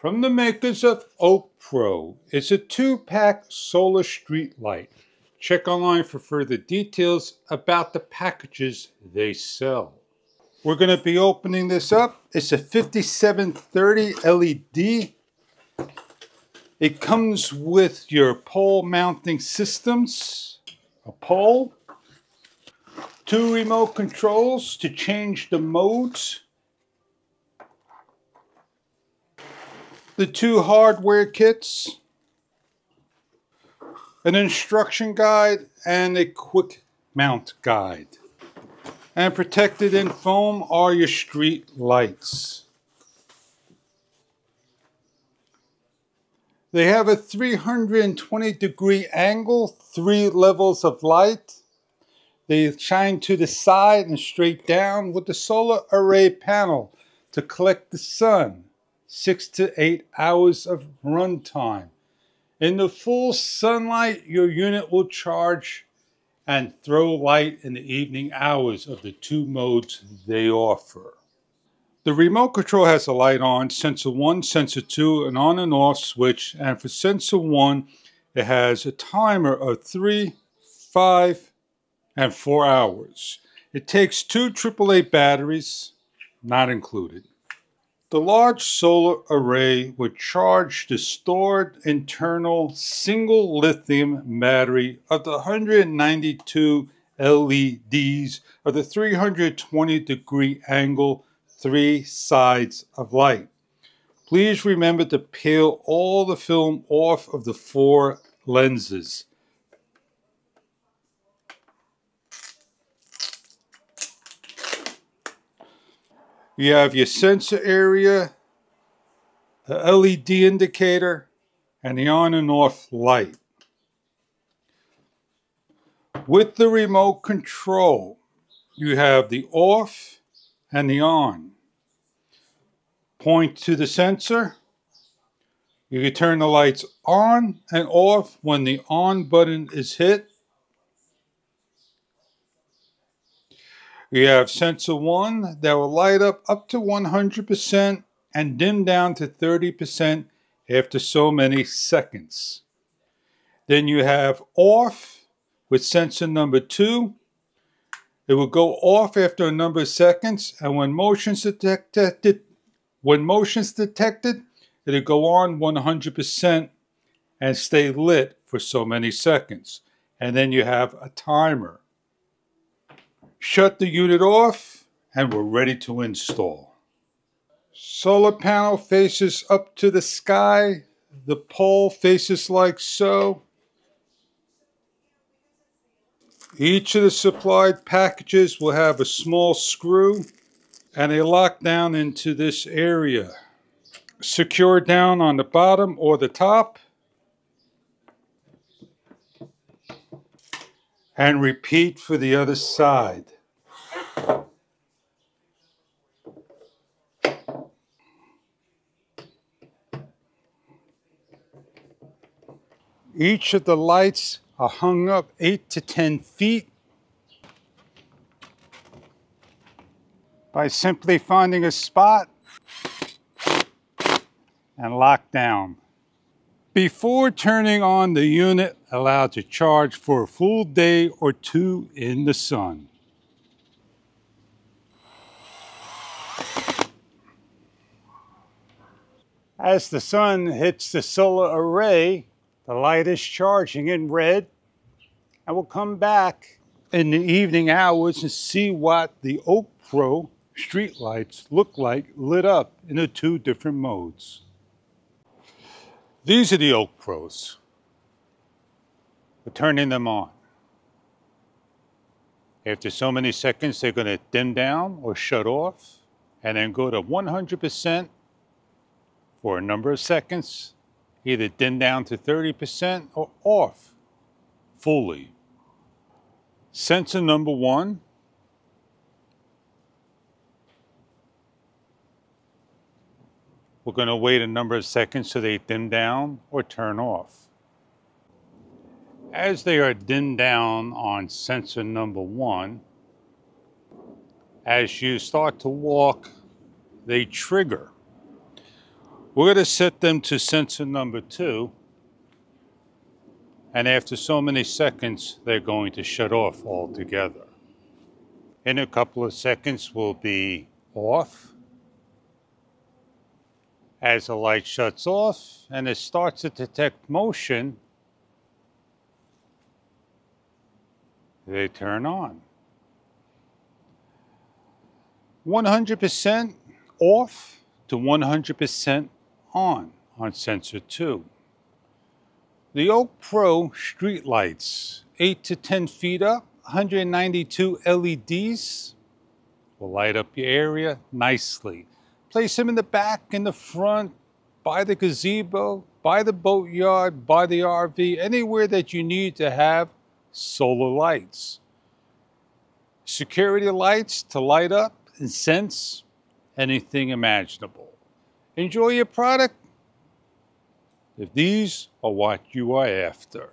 From the makers of OKPRO, it's a 2-pack solar street light. Check online for further details about the packages they sell. We're going to be opening this up. It's a 5730 LED. It comes with your pole mounting systems, a pole, 2 remote controls to change the modes, the 2 hardware kits, an instruction guide, and a quick mount guide. And protected in foam are your street lights. They have a 320-degree angle, 3 levels of light. They shine to the side and straight down with the solar array panel to collect the sun. 6 to 8 hours of runtime. In the full sunlight, your unit will charge and throw light in the evening hours of the 2 modes they offer. The remote control has a light on, sensor 1, sensor 2, an on and off switch, and for sensor 1, it has a timer of 3, 5, and 4 hours. It takes 2 AAA batteries, not included. The large solar array would charge the stored internal single lithium battery of the 192 LEDs of the 320-degree angle 3 sides of light. Please remember to peel all the film off of the 4 lenses. You have your sensor area, the LED indicator, and the on and off light. With the remote control, you have the off and the on. Point to the sensor. You can turn the lights on and off when the on button is hit. You have sensor 1 that will light up to 100% and dim down to 30% after so many seconds. Then you have off with sensor number 2. It will go off after a number of seconds, and when motion's detected, it'll go on 100% and stay lit for so many seconds. And then you have a timer. Shut the unit off, and we're ready to install. Solar panel faces up to the sky. The pole faces like so. Each of the supplied packages will have a small screw, and they lock down into this area. Secure down on the bottom or the top. And repeat for the other side. Each of the lights are hung up 8 to 10 feet by simply finding a spot and lock down. Before turning on the unit, allowed to charge for a full day or 2 in the sun. As the sun hits the solar array, the light is charging in red, and we'll come back in the evening hours and see what the OKPRO street lights look like lit up in the 2 different modes. These are the OKPROs. We're turning them on. After so many seconds, they're going to dim down or shut off, and then go to 100% for a number of seconds, either dim down to 30% or off fully. Sensor number 1. We're going to wait a number of seconds so they dim down or turn off. As they are dimmed down on sensor number 1, as you start to walk, they trigger. We're going to set them to sensor number 2. And after so many seconds, they're going to shut off altogether. In a couple of seconds, we'll be off. As the light shuts off and it starts to detect motion, they turn on. 100% off to 100% on sensor 2. The OKPRO street lights, 8 to 10 feet up, 192 LEDs, will light up your area nicely. Place them in the back, in the front, by the gazebo, by the boatyard, by the RV, anywhere that you need to have solar lights. Security lights to light up and sense anything imaginable. Enjoy your product if these are what you are after.